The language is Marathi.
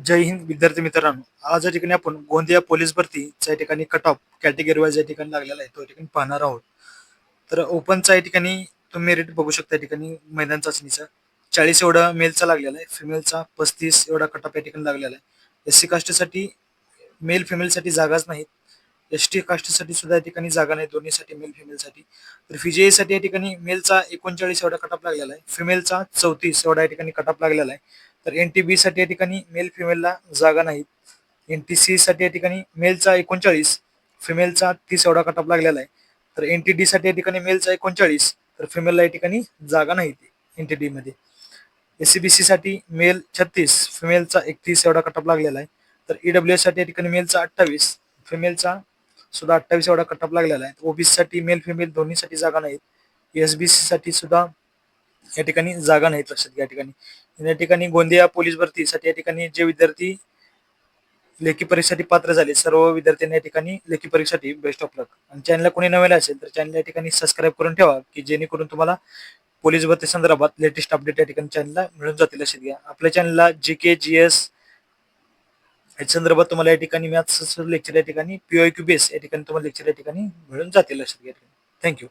जय हिंद विद्यार्थी मित्रांनो. आज या ठिकाणी आपण गोंदिया पोलीस भरतीच्या ठिकाणी कट ऑफ कॅटेगरी वाईज या ठिकाणी लागलेला आहे तो ठिकाणी पाहणार आहोत. तर ओपनचा या ठिकाणी तुम्ही मेरिट बघू शकता. या ठिकाणी मैदान चाचणीचा 40 एवढा मेलचा लागलेला आहे. फिमेलचा 35 एवढा कट ऑफ या ठिकाणी लागलेला आहे. एस सी कास्टसाठी मेल फिमेलसाठी जागाच नाहीत. एस टी कास्टसाठी सुद्धा या ठिकाणी जागा नाही, दोन्हीसाठी मेल फिमेलसाठी. तर फिजीएसाठी या ठिकाणी मेलचा 39 एवढा कट ऑफ लागलेला आहे. फिमेलचा 34 एवढा या ठिकाणी कट ऑफ लागलेला आहे. तर NTB साठी या ठिकाणी मेल फिमेलला जागा नाहीत. NTC साठी या ठिकाणी मेलचा 39, फिमेलचा 30 एवढा कट ऑफ लागलेला आहे. तर NTD साठी या ठिकाणी मेलचा 39, तर फिमेलला या ठिकाणी जागा नाहीत NTD मध्ये. SCBC साठी मेल 36, फिमेलचा 31 एवढा कट ऑफ लागलेला आहे. तर EWS साठी या ठिकाणी मेलचा 28, फिमेलचा सुद्धा 28 एवढा कट ऑफ लागलेला आहे. ओबीसी साठी मेल फिमेल दोन्हीसाठी जागा नाहीत. SBC साठी सुद्धा या ठिकाणी जागा नाहीत, लक्षात घ्या. या ठिकाणी गोंदिया पोलीस भरतीसाठी या ठिकाणी जे विद्यार्थी लेखी परीक्षेसाठी पात्र झाले, सर्व विद्यार्थ्यांनी या ठिकाणी लेखी परीक्षेसाठी बेस्ट ऑफ लक. आणि चॅनलला कोणी नवीन असेल तर चॅनल या ठिकाणी सबस्क्राईब करून ठेवा, की जेणेकरून तुम्हाला पोलीस भरती संदर्भात लेटेस्ट अपडेट या ठिकाणी चॅनलला मिळून जातील. लक्षात घ्या. आपल्या चॅनलला GK GS या संदर्भात तुम्हाला या ठिकाणी मॅथ्स लेक्चर या ठिकाणी PYQ बेस या ठिकाणी तुम्हाला लेक्चर या ठिकाणी मिळून जातील. लक्षात घ्या. थँक्यू.